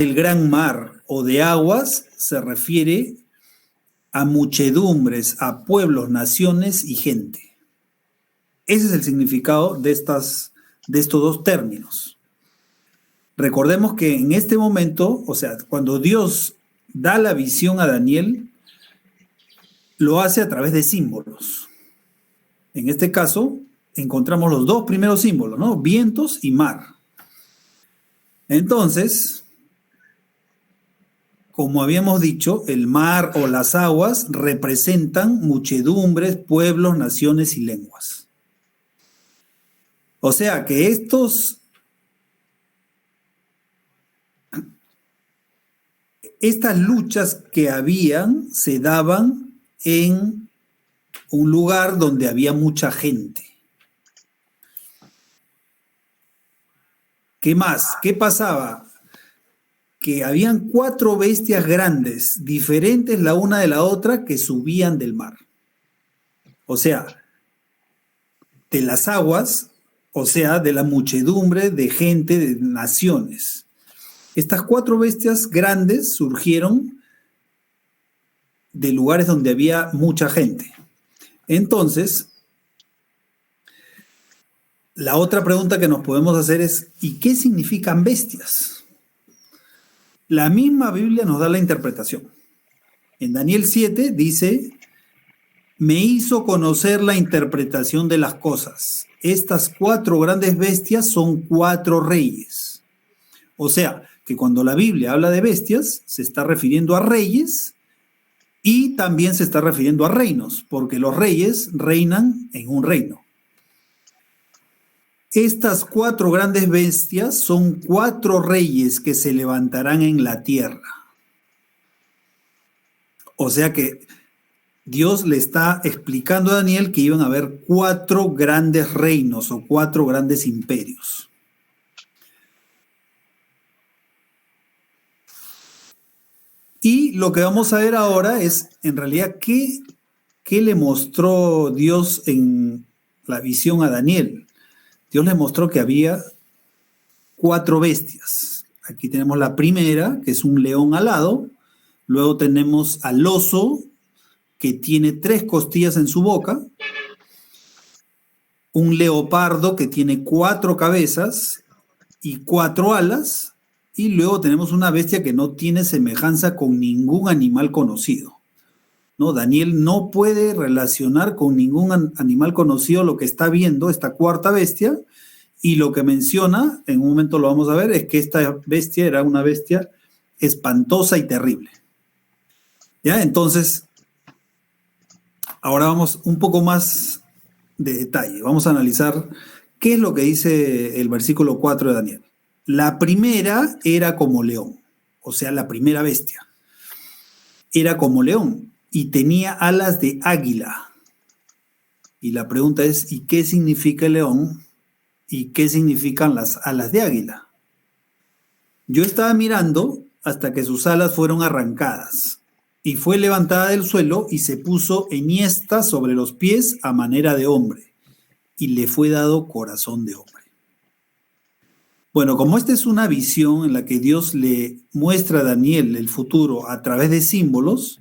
del gran mar o de aguas se refiere a muchedumbres, a pueblos, naciones y gente. Ese es el significado de estos dos términos. Recordemos que en este momento, o sea, cuando Dios da la visión a Daniel, lo hace a través de símbolos. En este caso, encontramos los dos primeros símbolos, ¿no? Vientos y mar. Entonces, como habíamos dicho, el mar o las aguas representan muchedumbres, pueblos, naciones y lenguas. O sea que estas luchas que habían se daban en un lugar donde había mucha gente. ¿Qué más? ¿Qué pasaba? Que habían 4 bestias grandes, diferentes la una de la otra, que subían del mar. O sea, de las aguas, o sea, de la muchedumbre de gente, de naciones. Estas 4 bestias grandes surgieron de lugares donde había mucha gente. Entonces, la otra pregunta que nos podemos hacer es, ¿y qué significan bestias? La misma Biblia nos da la interpretación. En Daniel 7 dice, me hizo conocer la interpretación de las cosas. Estas 4 grandes bestias son 4 reyes. O sea, que cuando la Biblia habla de bestias, se está refiriendo a reyes y también se está refiriendo a reinos, porque los reyes reinan en un reino. Estas 4 grandes bestias son 4 reyes que se levantarán en la tierra. O sea que Dios le está explicando a Daniel que iban a haber 4 grandes reinos o 4 grandes imperios. Y lo que vamos a ver ahora es, en realidad, qué le mostró Dios en la visión a Daniel. Dios le mostró que había 4 bestias. Aquí tenemos la primera, que es un león alado. Luego tenemos al oso, que tiene 3 costillas en su boca. Un leopardo, que tiene 4 cabezas y 4 alas. Y luego tenemos una bestia que no tiene semejanza con ningún animal conocido. ¿No? Daniel no puede relacionar con ningún animal conocido lo que está viendo, esta 4ª bestia, y lo que menciona, en un momento lo vamos a ver, es que esta bestia era una bestia espantosa y terrible. ¿Ya? Entonces, ahora vamos un poco más de detalle. Vamos a analizar qué es lo que dice el versículo 4 de Daniel. La primera era como león, o sea, la primera bestia. Era como león y tenía alas de águila. Y la pregunta es, ¿y qué significa el león? ¿Y qué significan las alas de águila? Yo estaba mirando hasta que sus alas fueron arrancadas y fue levantada del suelo y se puso enhiesta sobre los pies a manera de hombre y le fue dado corazón de hombre. Bueno, como esta es una visión en la que Dios le muestra a Daniel el futuro a través de símbolos,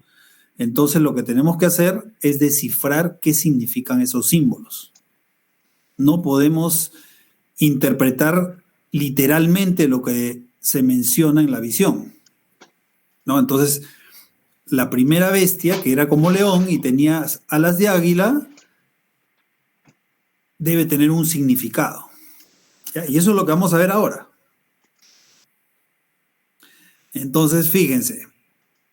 entonces lo que tenemos que hacer es descifrar qué significan esos símbolos. No podemos interpretar literalmente lo que se menciona en la visión, ¿no? Entonces, la primera bestia, que era como león y tenía alas de águila, debe tener un significado. ¿Ya? Y eso es lo que vamos a ver ahora. Entonces, fíjense,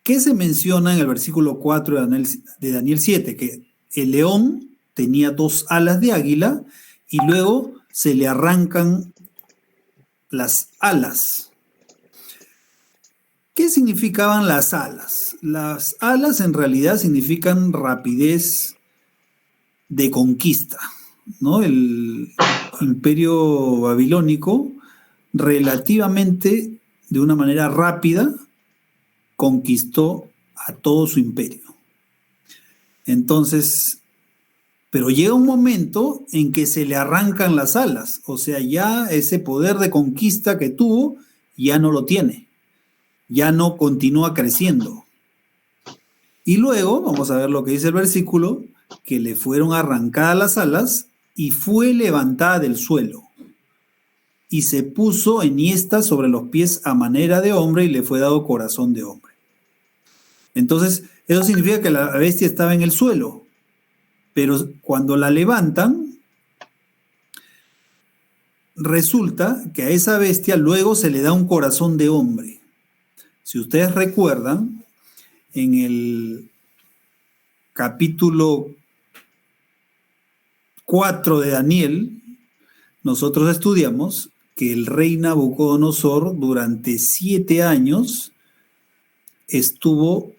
¿qué se menciona en el versículo 4 de Daniel 7? Que el león tenía 2 alas de águila y luego se le arrancan las alas. ¿Qué significaban las alas? Las alas en realidad significan rapidez de conquista, ¿no? El imperio babilónico relativamente de una manera rápida conquistó a todo su imperio. Entonces, pero llega un momento en que se le arrancan las alas, o sea, ya ese poder de conquista que tuvo ya no lo tiene. ya no continúa creciendo. Y luego, vamos a ver lo que dice el versículo, que le fueron arrancadas las alas y fue levantada del suelo. Y se puso enhiesta sobre los pies a manera de hombre y le fue dado corazón de hombre. Entonces, eso significa que la bestia estaba en el suelo, pero cuando la levantan, resulta que a esa bestia luego se le da un corazón de hombre. Si ustedes recuerdan, en el capítulo 4 de Daniel, nosotros estudiamos que el rey Nabucodonosor durante 7 años estuvo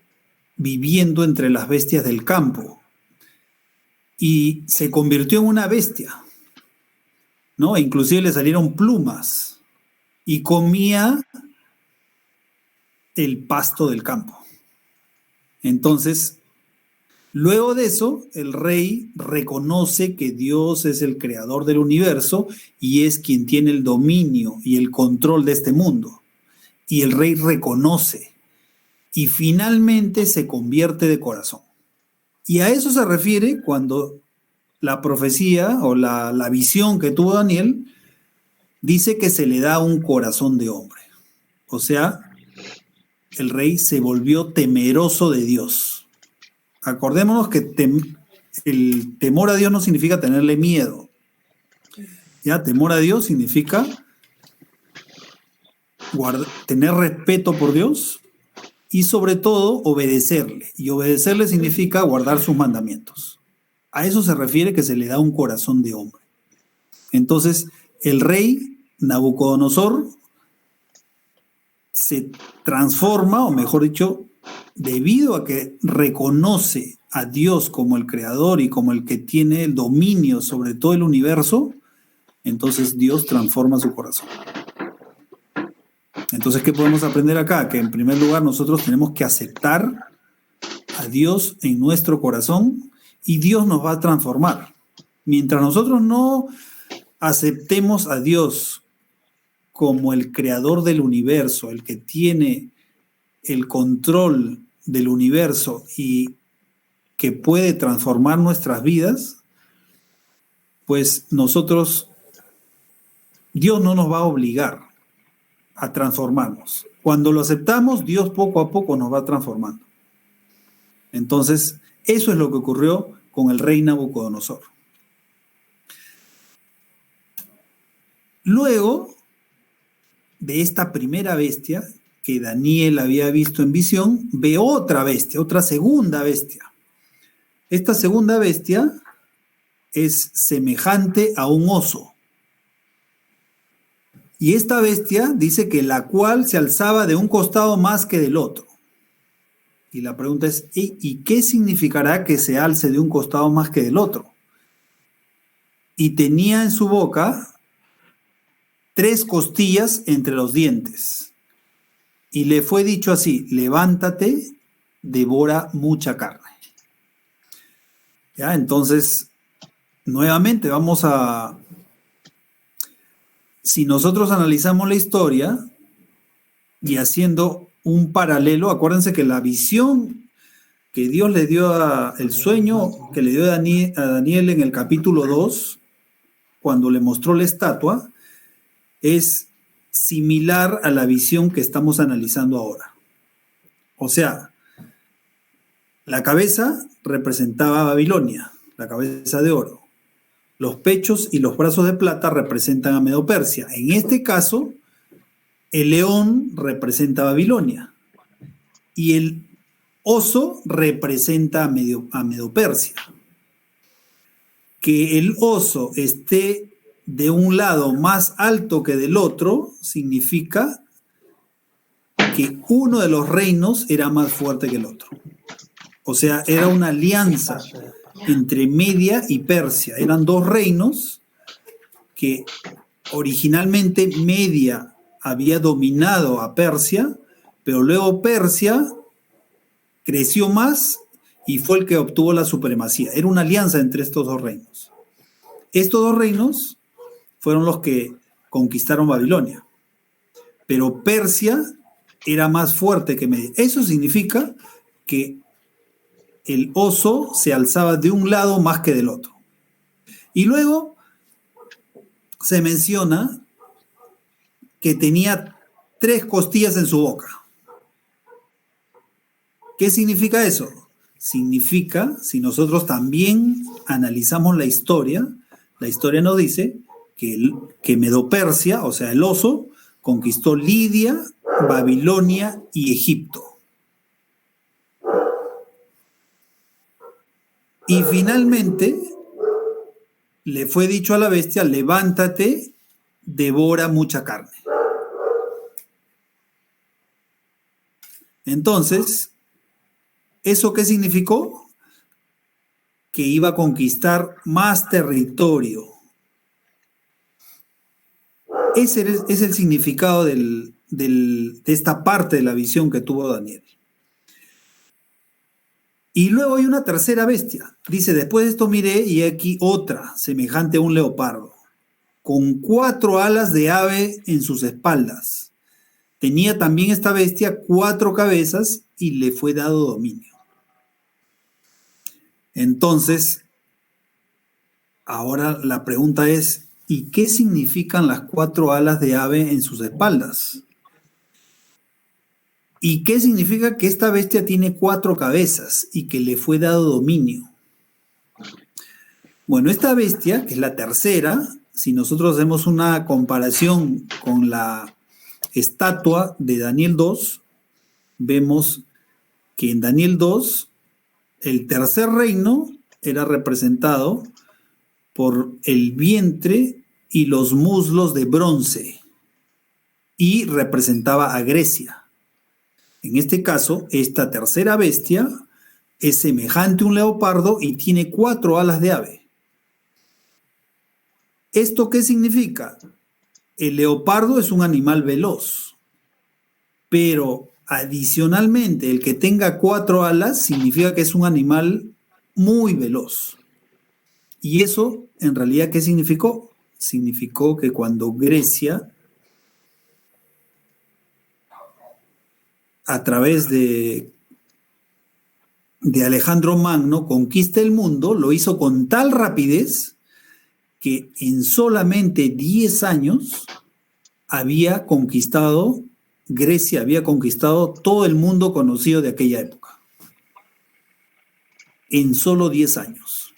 viviendo entre las bestias del campo y se convirtió en una bestia, ¿no? Inclusive le salieron plumas y comía el pasto del campo. Entonces, luego de eso, el rey reconoce que Dios es el creador del universo y es quien tiene el dominio y el control de este mundo. Y el rey reconoce y finalmente se convierte de corazón. Y a eso se refiere cuando la profecía o la visión que tuvo Daniel dice que se le da un corazón de hombre. O sea, el rey se volvió temeroso de Dios. Acordémonos que el temor a Dios no significa tenerle miedo. Ya, temor a Dios significa tener respeto por Dios y sobre todo obedecerle. Y obedecerle significa guardar sus mandamientos. A eso se refiere que se le da un corazón de hombre. Entonces, el rey Nabucodonosor se transforma, o mejor dicho, debido a que reconoce a Dios como el creador y como el que tiene el dominio sobre todo el universo, entonces Dios transforma su corazón. Entonces, ¿qué podemos aprender acá? Que en primer lugar nosotros tenemos que aceptar a Dios en nuestro corazón y Dios nos va a transformar. Mientras nosotros no aceptemos a Dios como el creador del universo, el que tiene el control del universo y que puede transformar nuestras vidas, pues Dios no nos va a obligar a transformarnos. Cuando lo aceptamos, Dios poco a poco nos va transformando. Entonces, eso es lo que ocurrió con el rey Nabucodonosor. Luego de esta primera bestia que Daniel había visto en visión, ve otra bestia, otra segunda bestia. Esta segunda bestia es semejante a un oso. Y esta bestia dice que la cual se alzaba de un costado más que del otro. Y la pregunta es, ¿y qué significará que se alce de un costado más que del otro? Y tenía en su boca 3 costillas entre los dientes. Y le fue dicho así, levántate, devora mucha carne. ¿Ya? Entonces, nuevamente si nosotros analizamos la historia y haciendo un paralelo, acuérdense que la visión que Dios le dio el sueño que le dio a Daniel en el capítulo 2, cuando le mostró la estatua, es similar a la visión que estamos analizando ahora. O sea, la cabeza representaba a Babilonia, la cabeza de oro. Los pechos y los brazos de plata representan a Medo-Persia. En este caso, el león representa a Babilonia y el oso representa a Medo-Persia. Que el oso esté de un lado más alto que del otro significa que uno de los reinos era más fuerte que el otro. O sea, era una alianza entre Media y Persia. Eran 2 reinos que originalmente Media había dominado a Persia, pero luego Persia creció más y fue el que obtuvo la supremacía. Era una alianza entre estos 2 reinos. Estos 2 reinos fueron los que conquistaron Babilonia. Pero Persia era más fuerte que Media. Eso significa que el oso se alzaba de un lado más que del otro. Y luego se menciona que tenía 3 costillas en su boca. ¿Qué significa eso? Significa, si nosotros también analizamos la historia nos dice que Medo-Persia, o sea, el oso, conquistó Lidia, Babilonia y Egipto. Y finalmente le fue dicho a la bestia, levántate, devora mucha carne. Entonces, ¿eso qué significó? Que iba a conquistar más territorio. Ese es el significado de esta parte de la visión que tuvo Daniel. Y luego hay una tercera bestia. Dice, después de esto miré y aquí otra, semejante a un leopardo, con 4 alas de ave en sus espaldas. Tenía también esta bestia 4 cabezas y le fue dado dominio. Entonces, ahora la pregunta es, ¿y qué significan las 4 alas de ave en sus espaldas? ¿Y qué significa que esta bestia tiene 4 cabezas y que le fue dado dominio? Bueno, esta bestia, que es la tercera, si nosotros hacemos una comparación con la estatua de Daniel 2, vemos que en Daniel 2 el tercer reino era representado por el vientre y los muslos de bronce y representaba a Grecia. En este caso, esta tercera bestia es semejante a un leopardo y tiene 4 alas de ave. ¿Esto qué significa? El leopardo es un animal veloz, pero adicionalmente el que tenga 4 alas significa que es un animal muy veloz. ¿Y eso en realidad qué significó? Significó que cuando Grecia, a través de Alejandro Magno, conquista el mundo, lo hizo con tal rapidez que en solamente 10 años Grecia había conquistado todo el mundo conocido de aquella época. En solo 10 años.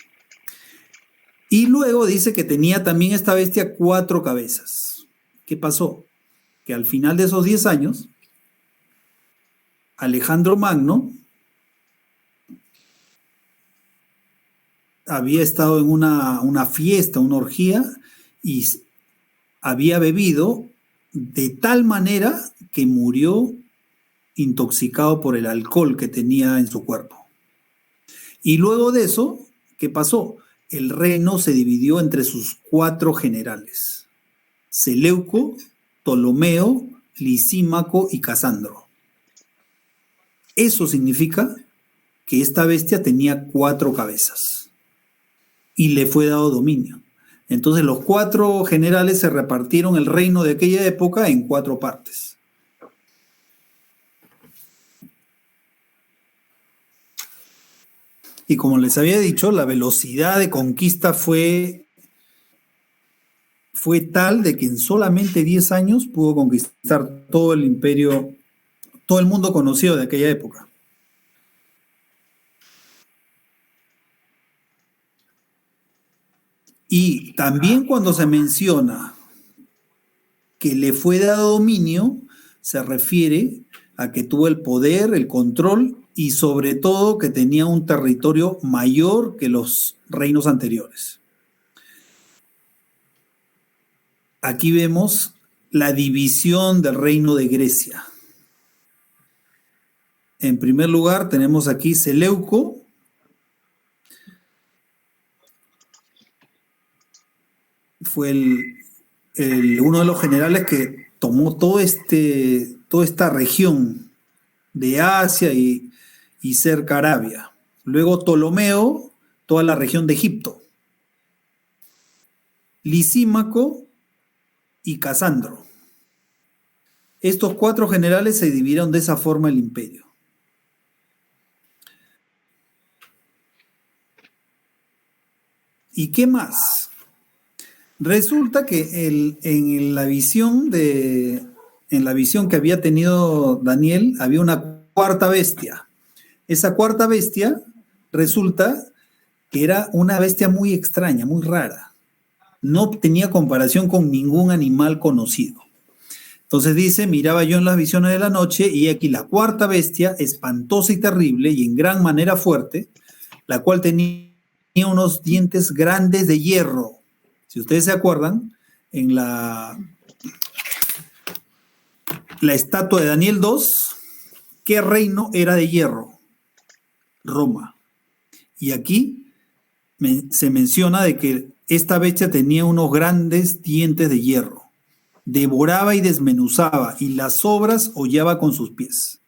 Y luego dice que tenía también esta bestia 4 cabezas. ¿Qué pasó? Que al final de esos 10 años, Alejandro Magno había estado en una fiesta, una orgía, y había bebido de tal manera que murió intoxicado por el alcohol que tenía en su cuerpo. Y luego de eso, ¿qué pasó? El reino se dividió entre sus 4 generales: Seleuco, Ptolomeo, Lisímaco y Casandro. Eso significa que esta bestia tenía 4 cabezas y le fue dado dominio. Entonces los 4 generales se repartieron el reino de aquella época en 4 partes. Y como les había dicho, la velocidad de conquista fue tal de que en solamente 10 años pudo conquistar todo el imperio, todo el mundo conocido de aquella época. Y también cuando se menciona que le fue dado dominio, se refiere a que tuvo el poder, el control y sobre todo que tenía un territorio mayor que los reinos anteriores. Aquí vemos la división del reino de Grecia. En primer lugar tenemos aquí Seleuco, fue uno de los generales que tomó toda esta región de Asia y cerca Arabia. Luego Ptolomeo, toda la región de Egipto. Lisímaco y Casandro. Estos 4 generales se dividieron de esa forma el imperio. ¿Y qué más? Resulta que en la visión que había tenido Daniel, había una cuarta bestia. Esa cuarta bestia resulta que era una bestia muy extraña, muy rara. No tenía comparación con ningún animal conocido. Entonces dice, miraba yo en las visiones de la noche y aquí la cuarta bestia, espantosa y terrible y en gran manera fuerte, la cual tenía unos dientes grandes de hierro. Si ustedes se acuerdan, en la estatua de Daniel 2, ¿qué reino era de hierro? Roma. Y aquí se menciona de que esta bestia tenía unos grandes dientes de hierro. Devoraba y desmenuzaba, y las sobras hollaba con sus pies.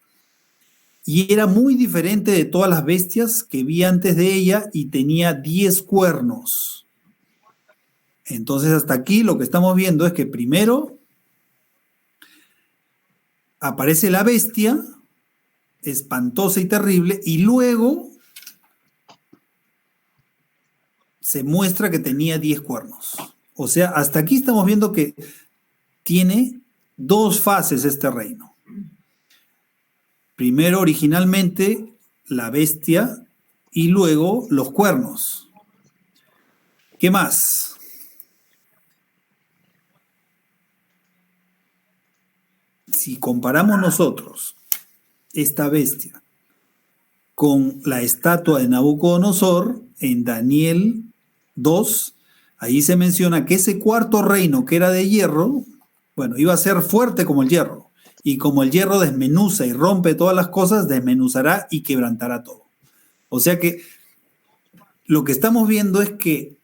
Y era muy diferente de todas las bestias que vi antes de ella, y tenía 10 cuernos. Entonces hasta aquí lo que estamos viendo es que primero aparece la bestia, espantosa y terrible, y luego se muestra que tenía 10 cuernos. O sea, hasta aquí estamos viendo que tiene 2 fases este reino. Primero, originalmente, la bestia y luego los cuernos. ¿Qué más? Si comparamos nosotros esta bestia con la estatua de Nabucodonosor en Daniel 2, ahí se menciona que ese cuarto reino que era de hierro, bueno, iba a ser fuerte como el hierro, y como el hierro desmenuza y rompe todas las cosas, desmenuzará y quebrantará todo. O sea que lo que estamos viendo es que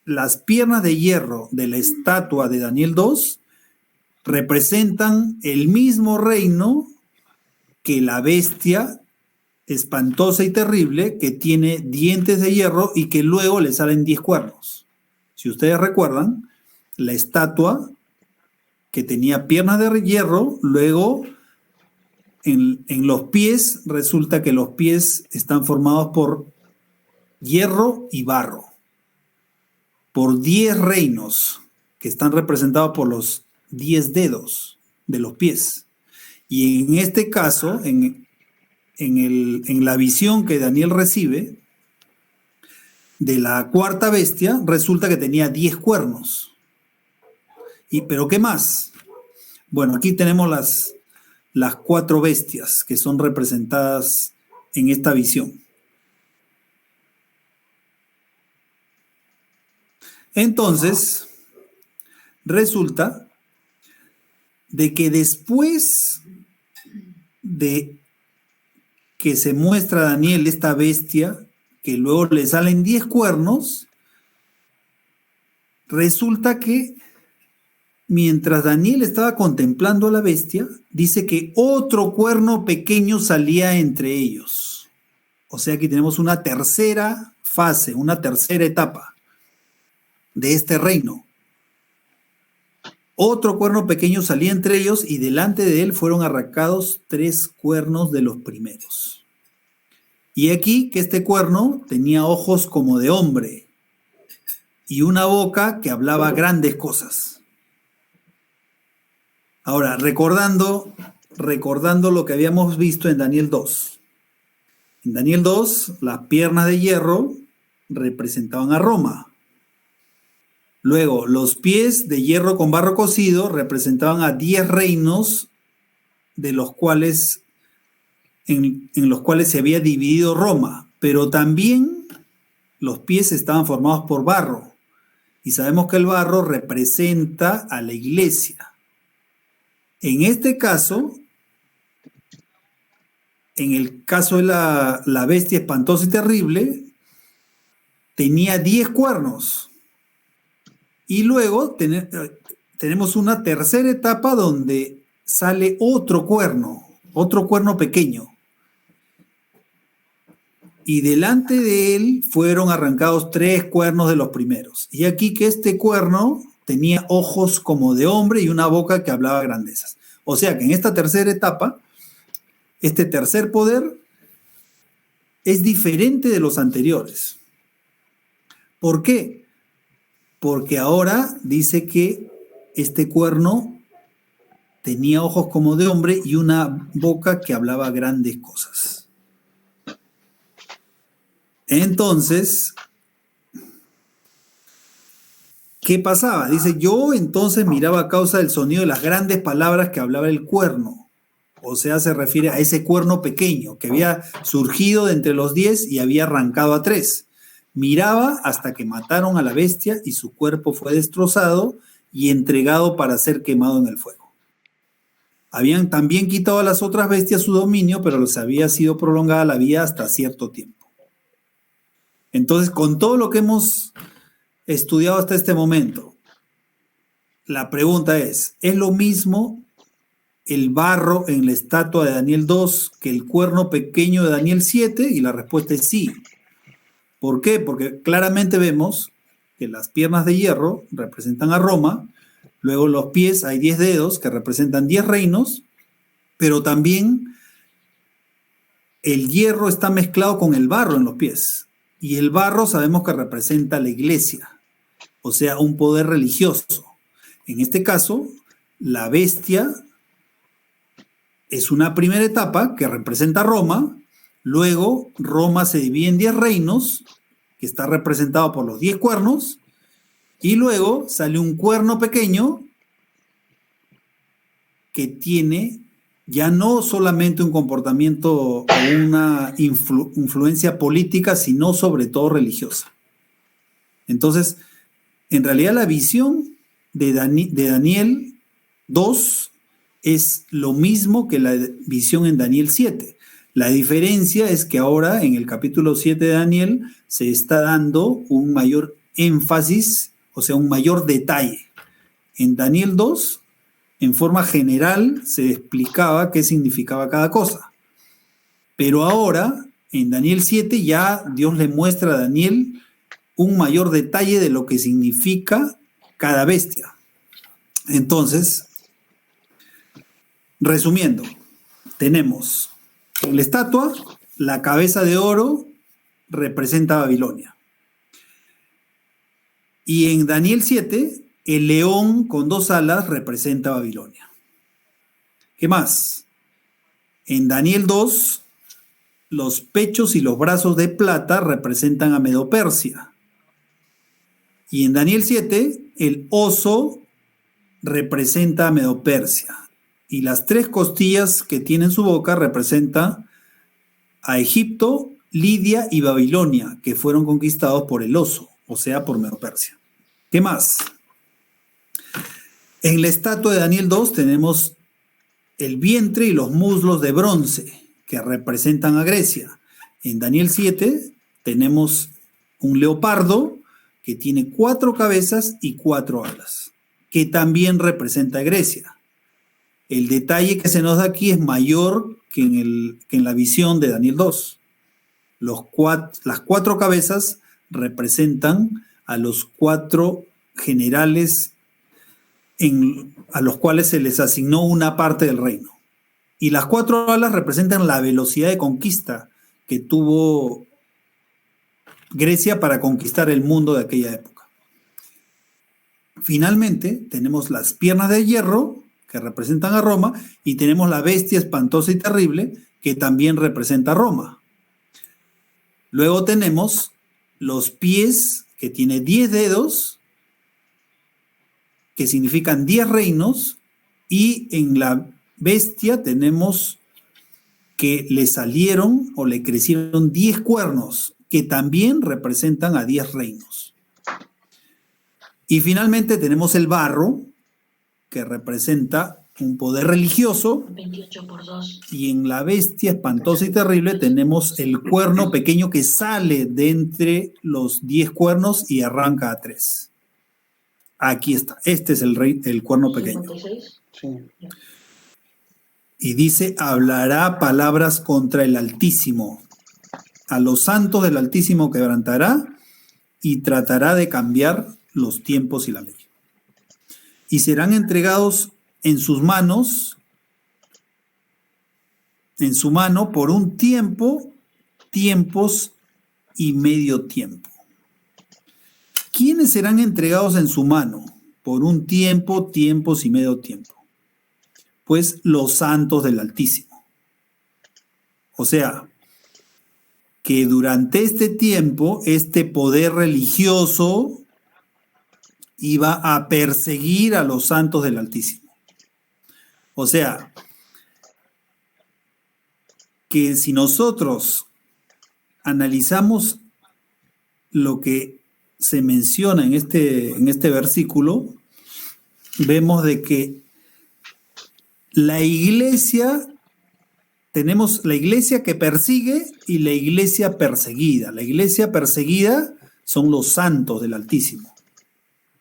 las piernas de hierro de la estatua de Daniel 2 representan el mismo reino que la bestia espantosa y terrible que tiene dientes de hierro y que luego le salen 10 cuernos. Si ustedes recuerdan, la estatua que tenía piernas de hierro, luego en los pies resulta que los pies están formados por hierro y barro, por 10 reinos que están representados por los 10 dedos de los pies. Y en este caso, en la visión que Daniel recibe de la cuarta bestia, resulta que tenía 10 cuernos. ¿Pero qué más? Bueno, aquí tenemos las 4 bestias que son representadas en esta visión. Entonces, resulta de que después de que se muestra a Daniel esta bestia, que luego le salen 10 cuernos, resulta que mientras Daniel estaba contemplando a la bestia, dice que otro cuerno pequeño salía entre ellos. O sea que tenemos una tercera fase, una tercera etapa de este reino. Otro cuerno pequeño salía entre ellos y delante de él fueron arrancados 3 cuernos de los primeros. Y aquí que este cuerno tenía ojos como de hombre y una boca que hablaba grandes cosas. Ahora, recordando lo que habíamos visto en Daniel 2. En Daniel 2, las piernas de hierro representaban a Roma. Luego, los pies de hierro con barro cocido representaban a 10 reinos de los cuales, en los cuales se había dividido Roma. Pero también los pies estaban formados por barro. Y sabemos que el barro representa a la iglesia. En este caso, en el caso de la bestia espantosa y terrible, tenía 10 cuernos. Y luego tenemos una tercera etapa donde sale otro cuerno pequeño. Y delante de él fueron arrancados 3 cuernos de los primeros. Y aquí que este cuerno tenía ojos como de hombre y una boca que hablaba grandezas. O sea que en esta tercera etapa, este tercer poder es diferente de los anteriores. ¿Por qué? Porque ahora dice que este cuerno tenía ojos como de hombre y una boca que hablaba grandes cosas. Entonces, ¿qué pasaba? Dice, yo entonces miraba a causa del sonido de las grandes palabras que hablaba el cuerno. O sea, se refiere a ese cuerno pequeño que había surgido de entre los 10 y había arrancado a 3. Miraba hasta que mataron a la bestia y su cuerpo fue destrozado y entregado para ser quemado en el fuego. Habían también quitado a las otras bestias su dominio, pero les había sido prolongada la vida hasta cierto tiempo. Entonces, con todo lo que hemos estudiado hasta este momento, la pregunta es lo mismo el barro en la estatua de Daniel 2 que el cuerno pequeño de Daniel 7? Y la respuesta es sí. ¿Por qué? Porque claramente vemos que las piernas de hierro representan a Roma, luego los pies hay 10 dedos que representan 10 reinos, pero también el hierro está mezclado con el barro en los pies. Y el barro sabemos que representa la iglesia, o sea, un poder religioso. En este caso, la bestia es una primera etapa que representa a Roma, luego Roma se divide en 10 reinos, que está representado por los 10 cuernos, y luego sale un cuerno pequeño que tiene ya no solamente un comportamiento o una influencia política, sino sobre todo religiosa. Entonces, en realidad la visión de Daniel 2 es lo mismo que la visión en Daniel 7. La diferencia es que ahora en el capítulo 7 de Daniel se está dando un mayor énfasis, o sea, un mayor detalle. En Daniel 2, en forma general, se explicaba qué significaba cada cosa. Pero ahora, en Daniel 7, ya Dios le muestra a Daniel un mayor detalle de lo que significa cada bestia. Entonces, resumiendo, tenemos en la estatua, la cabeza de oro representa a Babilonia. Y en Daniel 7, el león con 2 alas representa a Babilonia. ¿Qué más? En Daniel 2, los pechos y los brazos de plata representan a Medo-Persia. Y en Daniel 7, el oso representa a Medo-Persia. Y las 3 costillas que tiene en su boca representan a Egipto, Lidia y Babilonia, que fueron conquistados por el oso, o sea, por Medo-Persia. ¿Qué más? En la estatua de Daniel 2 tenemos el vientre y los muslos de bronce, que representan a Grecia. En Daniel 7 tenemos un leopardo que tiene 4 cabezas y 4 alas, que también representa a Grecia. El detalle que se nos da aquí es mayor que en la visión de Daniel 2. Las 4 cabezas representan a los 4 generales a los cuales se les asignó una parte del reino. Y las 4 alas representan la velocidad de conquista que tuvo Grecia para conquistar el mundo de aquella época. Finalmente, tenemos las piernas de hierro, que representan a Roma, y tenemos la bestia espantosa y terrible, que también representa a Roma. Luego tenemos los pies, que tiene 10 dedos, que significan 10 reinos, y en la bestia tenemos que le salieron o le crecieron 10 cuernos, que también representan a 10 reinos. Y finalmente tenemos el barro, que representa un poder religioso, 28/2. y en la bestia espantosa y terrible tenemos el cuerno pequeño que sale de entre los 10 cuernos y arranca a 3. Aquí está, este es el cuerno pequeño. 56. Sí. Y dice, hablará palabras contra el Altísimo. A los santos del Altísimo quebrantará y tratará de cambiar los tiempos y la ley. Y serán entregados en sus manos en su mano por un tiempo, tiempos y medio tiempo. ¿Quiénes serán entregados en su mano por un tiempo, tiempos y medio tiempo? Pues los santos del Altísimo. O sea, que durante este tiempo, este poder religioso iba a perseguir a los santos del Altísimo. O sea, que si nosotros analizamos lo que se menciona en este versículo, vemos de que la iglesia, tenemos la iglesia que persigue y la iglesia perseguida. La iglesia perseguida son los santos del Altísimo.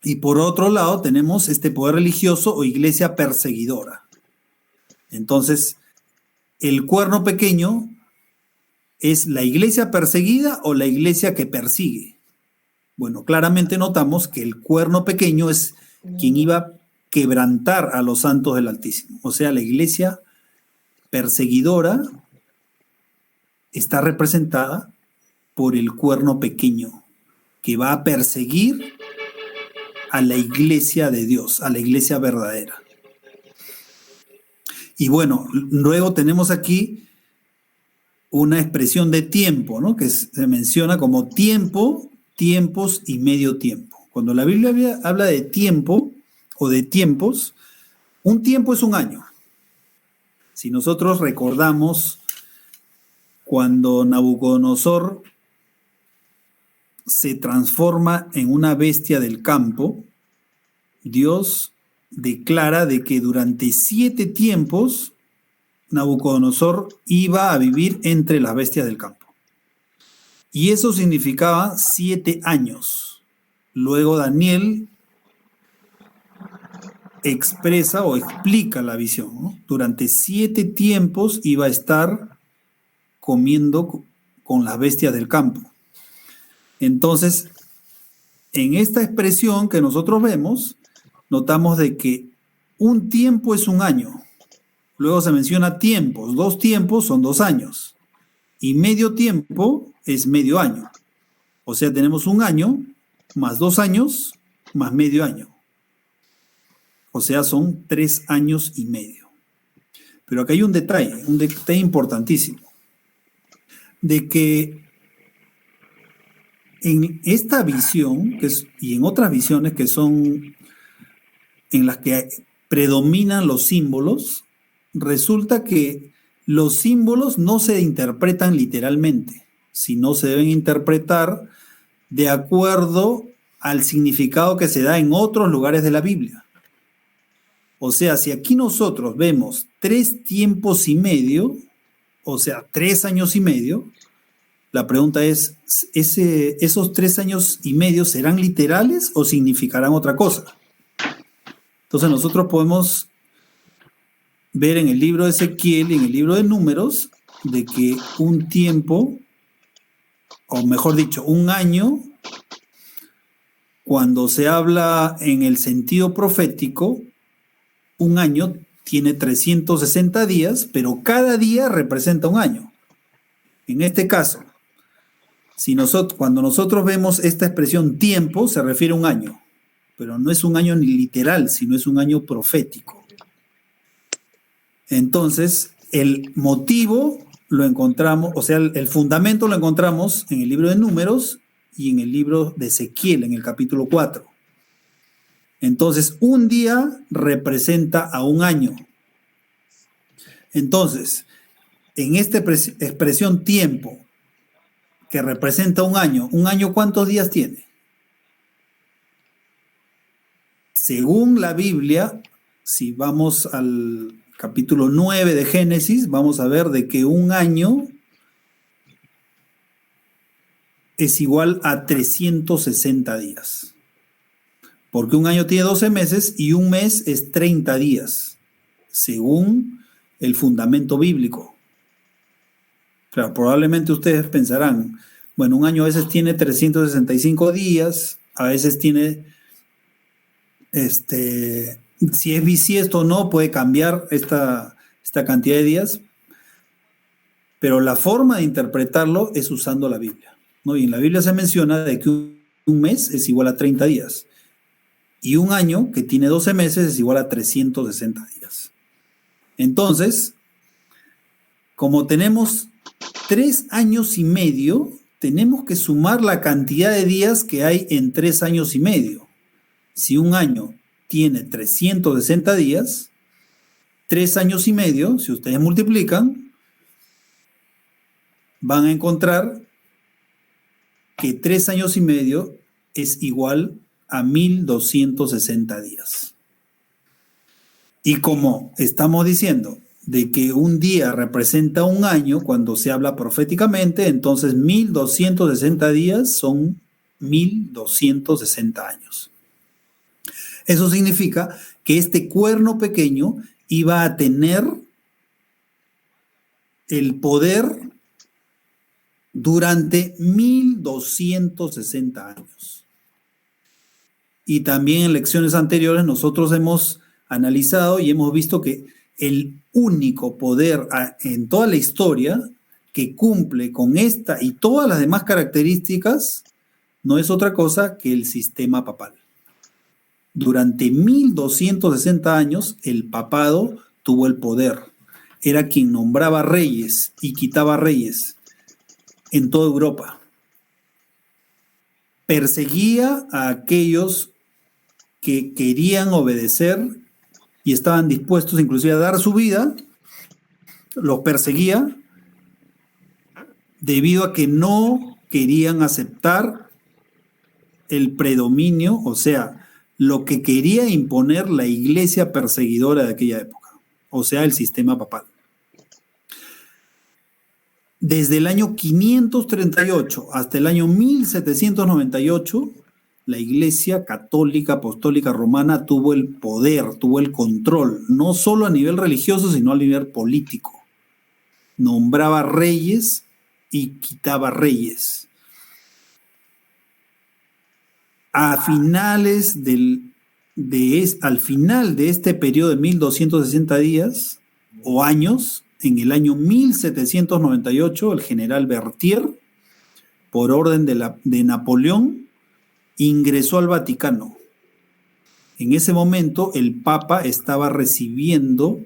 Y por otro lado tenemos este poder religioso o iglesia perseguidora. Entonces, el cuerno pequeño es la iglesia perseguida o la iglesia que persigue. Bueno, claramente notamos que el cuerno pequeño es quien iba a quebrantar a los santos del Altísimo. O sea, la iglesia perseguidora está representada por el cuerno pequeño, que va a perseguir a la iglesia de Dios, a la iglesia verdadera. Y bueno, luego tenemos aquí una expresión de tiempo, ¿no? Que se menciona como tiempo, tiempos y medio tiempo. Cuando la Biblia habla de tiempo o de tiempos, un tiempo es un año. Si nosotros recordamos cuando Nabucodonosor se transforma en una bestia del campo, Dios declara de que durante 7 tiempos Nabucodonosor iba a vivir entre las bestias del campo. Y eso significaba 7 años. Luego Daniel expresa o explica la visión, ¿no? Durante 7 tiempos iba a estar comiendo con las bestias del campo. Entonces, en esta expresión que nosotros vemos, notamos de que un tiempo es un año. Luego se menciona tiempos. 2 tiempos son 2 años. Y medio tiempo es medio año. O sea, tenemos un año más 2 años más medio año. O sea, son 3 años y medio. Pero acá hay un detalle importantísimo. De que en esta visión, y en otras visiones que son en las que predominan los símbolos, resulta que los símbolos no se interpretan literalmente, sino se deben interpretar de acuerdo al significado que se da en otros lugares de la Biblia. O sea, si aquí nosotros vemos 3 tiempos y medio, o sea, 3 años y medio, la pregunta es, ¿esos 3 años y medio serán literales o significarán otra cosa? Entonces nosotros podemos ver en el libro de Ezequiel y en el libro de Números de que un tiempo, o mejor dicho, un año, cuando se habla en el sentido profético, un año tiene 360 días, pero cada día representa un año. En este caso, cuando nosotros vemos esta expresión tiempo, se refiere a un año, pero no es un año ni literal, sino es un año profético. Entonces, el motivo lo encontramos, o sea, el fundamento lo encontramos en el libro de Números y en el libro de Ezequiel, en el capítulo 4. Entonces, un día representa a un año. Entonces, en esta expresión tiempo, que representa un año ¿cuántos días tiene? Según la Biblia, si vamos al capítulo 9 de Génesis, vamos a ver de que un año es igual a 360 días. Porque un año tiene 12 meses y un mes es 30 días, según el fundamento bíblico. Claro, probablemente ustedes pensarán, bueno, un año a veces tiene 365 días, a veces tiene, si es bisiesto o no, puede cambiar esta cantidad de días. Pero la forma de interpretarlo es usando la Biblia, ¿no? Y en la Biblia se menciona de que un mes es igual a 30 días y un año que tiene 12 meses es igual a 360 días. Entonces, como tenemos 3 años y medio, tenemos que sumar la cantidad de días que hay en 3 años y medio. Si un año tiene 360 días, 3 años y medio, si ustedes multiplican, van a encontrar que 3 años y medio es igual a 1260 días. Y como estamos diciendo de que un día representa un año cuando se habla proféticamente, entonces 1260 días son 1260 años. Eso significa que este cuerno pequeño iba a tener el poder durante 1260 años. Y también en lecciones anteriores nosotros hemos analizado y hemos visto que el único poder en toda la historia que cumple con esta y todas las demás características no es otra cosa que el sistema papal. Durante 1260 años el papado tuvo el poder. Era quien nombraba reyes y quitaba reyes en toda Europa. Perseguía a aquellos que querían obedecer y estaban dispuestos inclusive a dar su vida, los perseguía debido a que no querían aceptar el predominio, o sea, lo que quería imponer la iglesia perseguidora de aquella época, o sea, el sistema papal. Desde el año 538 hasta el año 1798, la Iglesia Católica Apostólica Romana tuvo el poder, tuvo el control, no solo a nivel religioso, sino a nivel político. Nombraba reyes y quitaba reyes. Al final de este periodo de 1260 días o años, en el año 1798, el general Berthier, por orden de Napoleón, ingresó al Vaticano. En ese momento, el Papa estaba recibiendo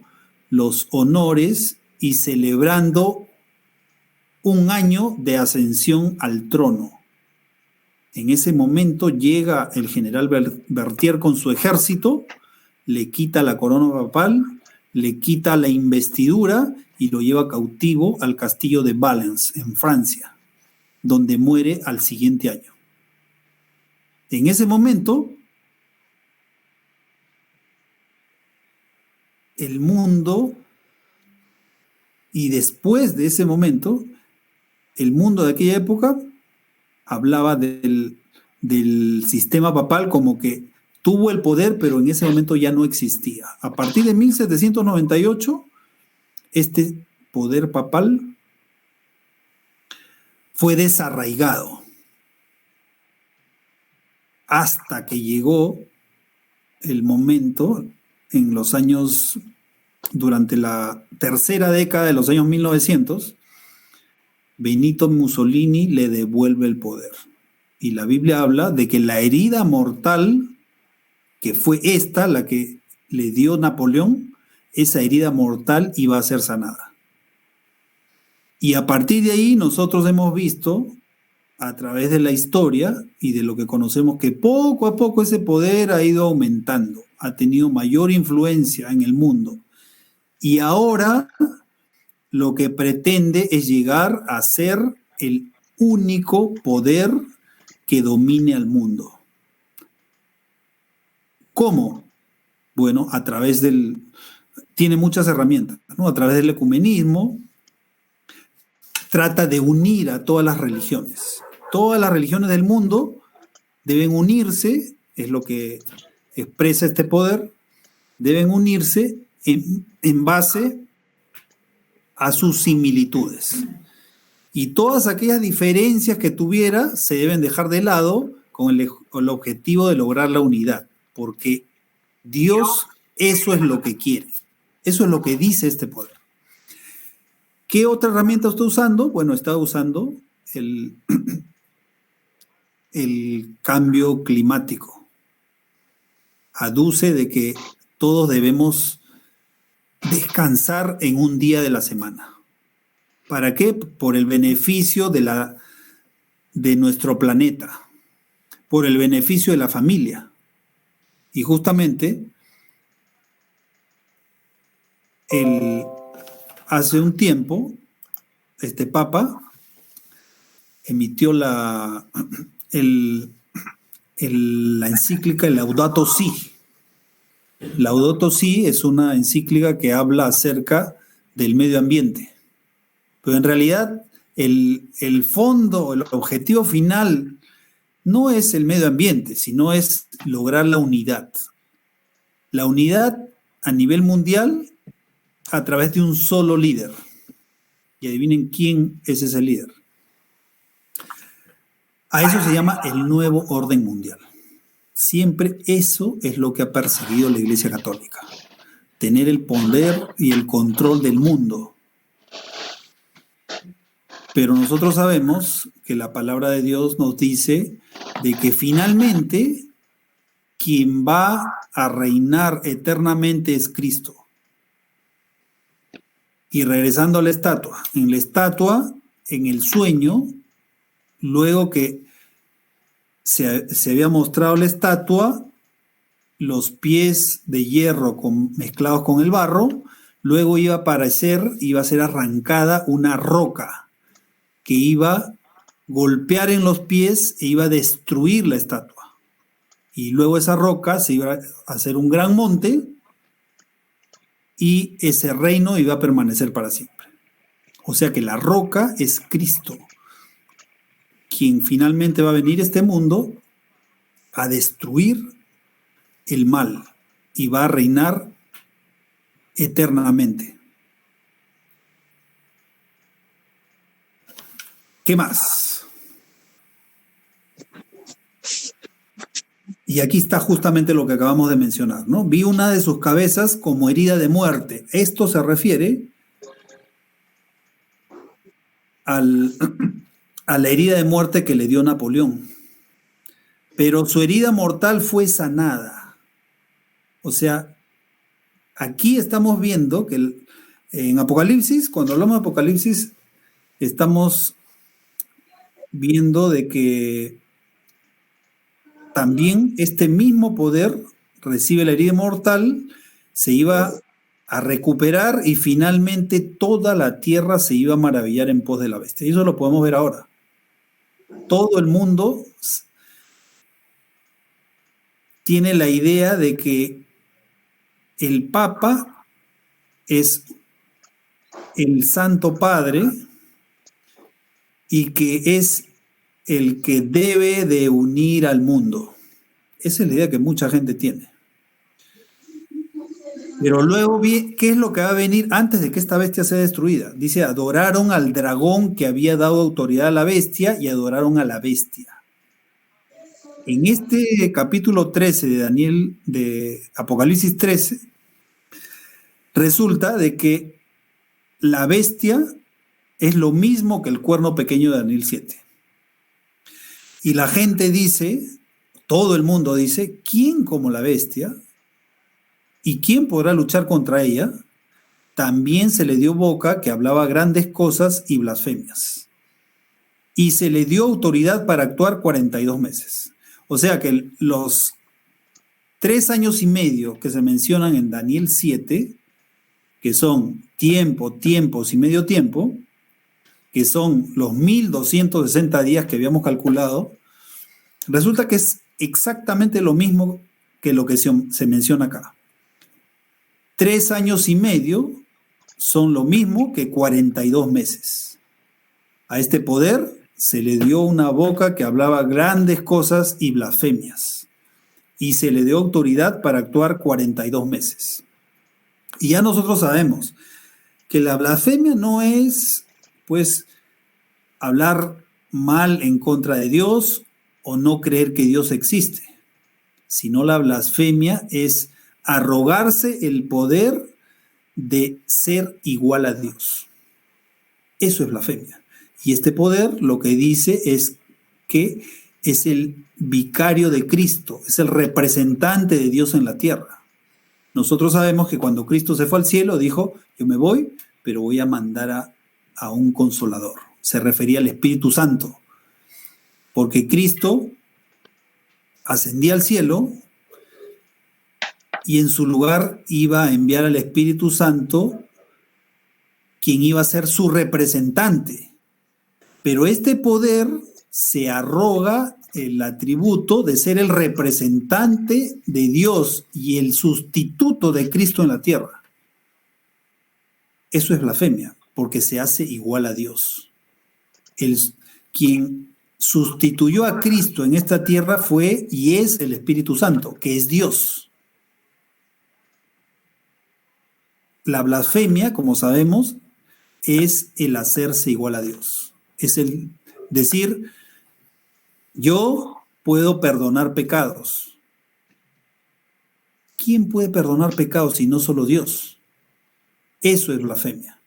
los honores y celebrando un año de ascensión al trono. En ese momento llega el general Berthier con su ejército, le quita la corona papal, le quita la investidura y lo lleva cautivo al castillo de Valence, en Francia, donde muere al siguiente año. En ese momento, el mundo, y después de ese momento, el mundo de aquella época hablaba del sistema papal como que tuvo el poder, pero en ese momento ya no existía. A partir de 1798, este poder papal fue desarraigado hasta que llegó el momento en los años, durante la tercera década de los años 1900, Benito Mussolini le devuelve el poder. Y la Biblia habla de que la herida mortal, que fue esta, la que le dio Napoleón, esa herida mortal iba a ser sanada. Y a partir de ahí nosotros hemos visto, a través de la historia y de lo que conocemos, que poco a poco ese poder ha ido aumentando, ha tenido mayor influencia en el mundo. Y ahora lo que pretende es llegar a ser el único poder que domine al mundo. ¿Cómo? Bueno, a través tiene muchas herramientas, ¿no? A través del ecumenismo, trata de unir a todas las religiones. Todas las religiones del mundo deben unirse, es lo que expresa este poder, deben unirse en base a sus similitudes. Y todas aquellas diferencias que tuviera se deben dejar de lado con el objetivo de lograr la unidad, porque Dios eso es lo que quiere, eso es lo que dice este poder. ¿Qué otra herramienta está usando? Bueno, está usando el, el cambio climático. Aduce de que todos debemos descansar en un día de la semana. ¿Para qué? Por el beneficio de nuestro planeta, por el beneficio de la familia. Y justamente hace un tiempo, este Papa emitió la encíclica Laudato Si. Laudato Si es una encíclica que habla acerca del medio ambiente. Pero en realidad el fondo, el objetivo final no es el medio ambiente, sino es lograr la unidad. La unidad a nivel mundial a través de un solo líder. Y adivinen quién es ese líder. A eso se llama el nuevo orden mundial. Siempre eso es lo que ha perseguido la Iglesia Católica. Tener el poder y el control del mundo. Pero nosotros sabemos que la palabra de Dios nos dice de que finalmente quien va a reinar eternamente es Cristo. Y regresando a la estatua, en el sueño, luego que se había mostrado la estatua, los pies de hierro mezclados con el barro, luego iba a ser arrancada una roca que iba a golpear en los pies e iba a destruir la estatua. Y luego esa roca se iba a hacer un gran monte y ese reino iba a permanecer para siempre. O sea que la roca es Cristo, quien finalmente va a venir a este mundo a destruir el mal y va a reinar eternamente. ¿Qué más? Y aquí está justamente lo que acabamos de mencionar, ¿no? Vi una de sus cabezas como herida de muerte. Esto se refiere a la herida de muerte que le dio Napoleón. Pero su herida mortal fue sanada. O sea, aquí estamos viendo que en Apocalipsis, cuando hablamos de Apocalipsis, estamos viendo de que también este mismo poder recibe la herida mortal, se iba a recuperar y finalmente toda la tierra se iba a maravillar en pos de la bestia. Y eso lo podemos ver ahora. Todo el mundo tiene la idea de que el Papa es el Santo Padre y que es el que debe de unir al mundo. Esa es la idea que mucha gente tiene. Pero luego, ¿qué es lo que va a venir antes de que esta bestia sea destruida? Dice, adoraron al dragón que había dado autoridad a la bestia y adoraron a la bestia. En este capítulo 13 de Daniel, de Apocalipsis 13, resulta de que la bestia es lo mismo que el cuerno pequeño de Daniel 7. Y la gente dice, todo el mundo dice, ¿quién como la bestia? ¿Y quién podrá luchar contra ella? También se le dio boca que hablaba grandes cosas y blasfemias. Y se le dio autoridad para actuar 42 meses. O sea que los 3 años y medio que se mencionan en Daniel 7, que son tiempos y medio tiempo, que son los 1260 días que habíamos calculado, resulta que es exactamente lo mismo que lo que se menciona acá. 3 años y medio son lo mismo que 42 meses. A este poder se le dio una boca que hablaba grandes cosas y blasfemias. Y se le dio autoridad para actuar 42 meses. Y ya nosotros sabemos que la blasfemia no es, pues, hablar mal en contra de Dios o no creer que Dios existe, sino la blasfemia es arrogarse el poder de ser igual a Dios. Eso es blasfemia. Y este poder lo que dice es que es el vicario de Cristo, es el representante de Dios en la tierra. Nosotros sabemos que cuando Cristo se fue al cielo dijo, yo me voy, pero voy a mandar a un consolador. Se refería al Espíritu Santo, porque Cristo ascendía al cielo y en su lugar iba a enviar al Espíritu Santo, quien iba a ser su representante. Pero este poder se arroga el atributo de ser el representante de Dios y el sustituto de Cristo en la tierra. Eso es blasfemia, porque se hace igual a Dios. Quien sustituyó a Cristo en esta tierra fue y es el Espíritu Santo, que es Dios. La blasfemia, como sabemos, es el hacerse igual a Dios. Es el decir, yo puedo perdonar pecados. ¿Quién puede perdonar pecados si no solo Dios? Eso es blasfemia.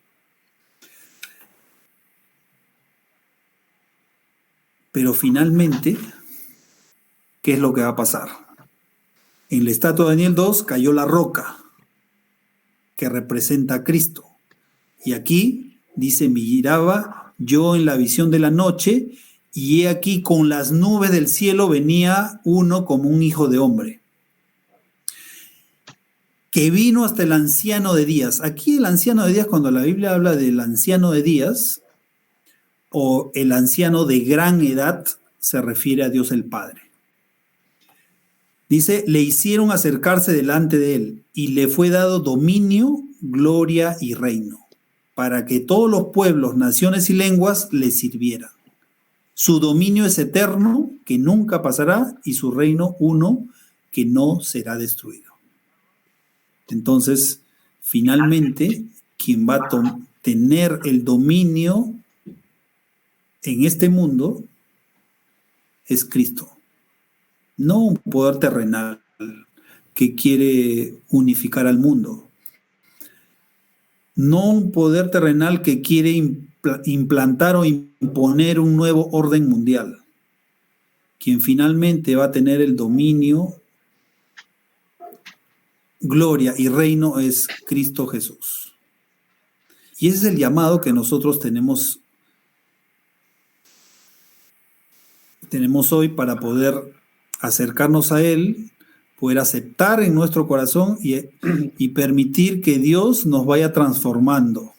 Pero finalmente, ¿qué es lo que va a pasar? En la estatua de Daniel 2 cayó la roca que representa a Cristo. Y aquí dice, miraba yo en la visión de la noche, y he aquí con las nubes del cielo venía uno como un hijo de hombre, que vino hasta el anciano de días. Aquí el anciano de días, cuando la Biblia habla del anciano de días, o el anciano de gran edad, se refiere a Dios el Padre. Dice, le hicieron acercarse delante de él, y le fue dado dominio, gloria y reino, para que todos los pueblos, naciones y lenguas le sirvieran. Su dominio es eterno, que nunca pasará, y su reino uno, que no será destruido. Entonces, finalmente, quien va a tener el dominio en este mundo es Cristo. No un poder terrenal que quiere unificar al mundo. No un poder terrenal que quiere implantar o imponer un nuevo orden mundial. Quien finalmente va a tener el dominio, gloria y reino es Cristo Jesús. Y ese es el llamado que nosotros tenemos hoy para poder acercarnos a Él, poder aceptar en nuestro corazón y permitir que Dios nos vaya transformando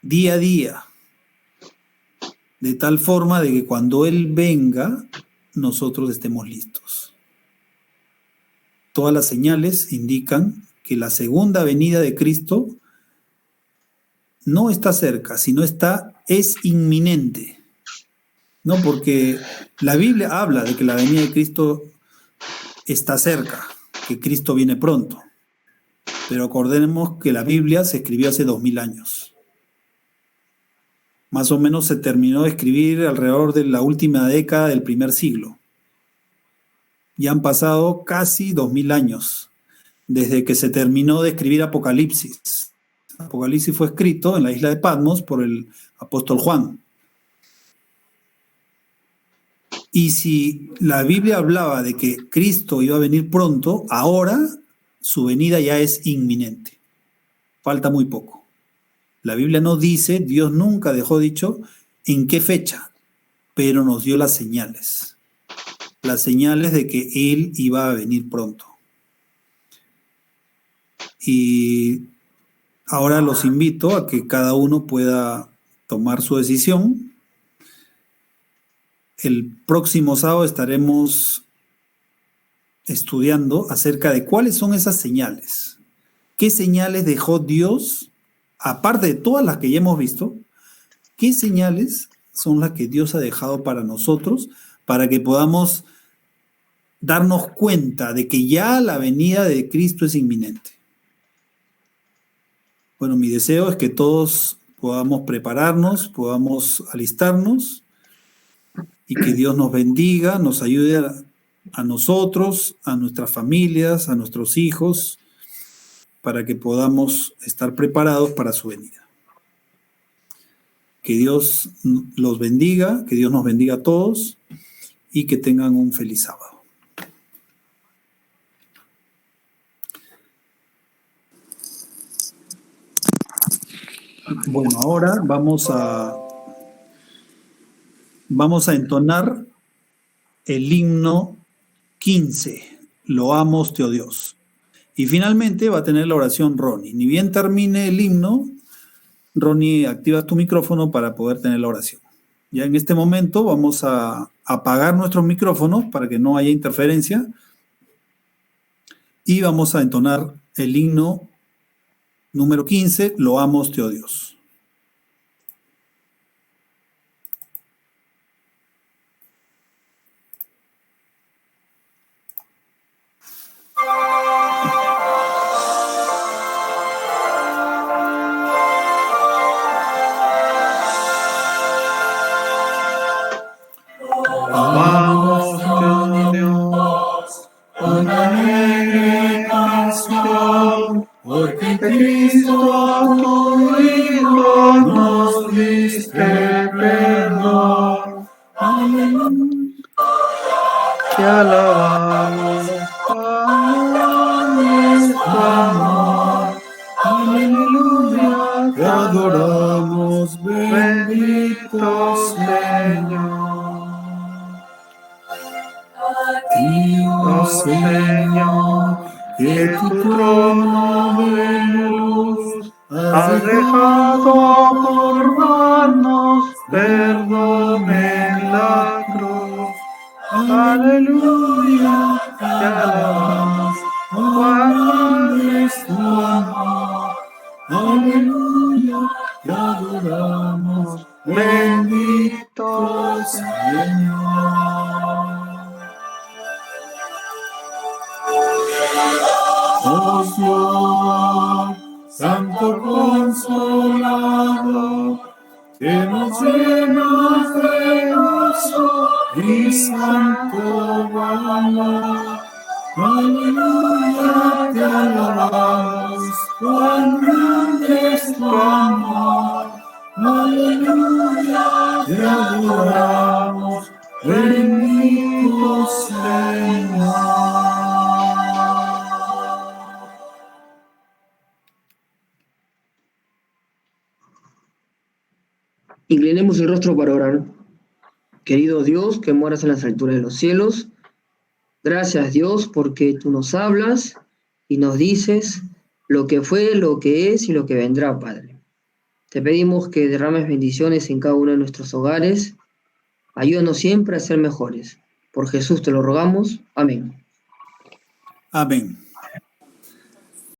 día a día, de tal forma de que cuando Él venga, nosotros estemos listos. Todas las señales indican que la segunda venida de Cristo no está cerca, sino es inminente. No, porque la Biblia habla de que la venida de Cristo está cerca, que Cristo viene pronto. Pero acordemos que la Biblia se escribió hace 2000 años. Más o menos se terminó de escribir alrededor de la última década del primer siglo. Ya han pasado casi 2000 años desde que se terminó de escribir Apocalipsis. Apocalipsis fue escrito en la isla de Patmos por el apóstol Juan. Y si la Biblia hablaba de que Cristo iba a venir pronto, ahora su venida ya es inminente. Falta muy poco. La Biblia no dice, Dios nunca dejó dicho en qué fecha, pero nos dio las señales. Las señales de que Él iba a venir pronto. Y ahora los invito a que cada uno pueda tomar su decisión. El próximo sábado estaremos estudiando acerca de cuáles son esas señales. ¿Qué señales dejó Dios, aparte de todas las que ya hemos visto? ¿Qué señales son las que Dios ha dejado para nosotros para que podamos darnos cuenta de que ya la venida de Cristo es inminente? Bueno, mi deseo es que todos podamos prepararnos, podamos alistarnos, y que Dios nos bendiga, nos ayude a nosotros, a nuestras familias, a nuestros hijos, para que podamos estar preparados para su venida. Que Dios los bendiga, que Dios nos bendiga a todos y que tengan un feliz sábado. Bueno, ahora vamos a entonar el himno 15, Loamos Te, oh Dios. Y finalmente va a tener la oración Ronnie. Ni bien termine el himno, Ronnie, activa tu micrófono para poder tener la oración. Ya en este momento vamos a apagar nuestros micrófonos para que no haya interferencia y vamos a entonar el himno número 15, Loamos Te, oh Dios. Amamos a Dios, una alegre canción, porque Cristo tu Hijo nos diste perdón. Aleluya, te alabamos, es tu amor. Aleluya, te adoramos, bendito Señor. Oh Señor, que tu trono de luz has dejado por darnos perdón en la cruz. Aleluya, te alabamos, cuán es tu amor. Aleluya, te adoramos, bendito Señor. Oh Dios, Santo Consolador, que nos llenas de gozo y santo valor. Aleluya, te alabamos, cuán grande es tu amor. Aleluya, te adoramos, bendito Señor. Inclinemos el rostro para orar. Querido Dios, que moras en las alturas de los cielos, gracias Dios porque tú nos hablas y nos dices lo que fue, lo que es y lo que vendrá, Padre. Te pedimos que derrames bendiciones en cada uno de nuestros hogares. Ayúdanos siempre a ser mejores. Por Jesús te lo rogamos. Amén. Amén.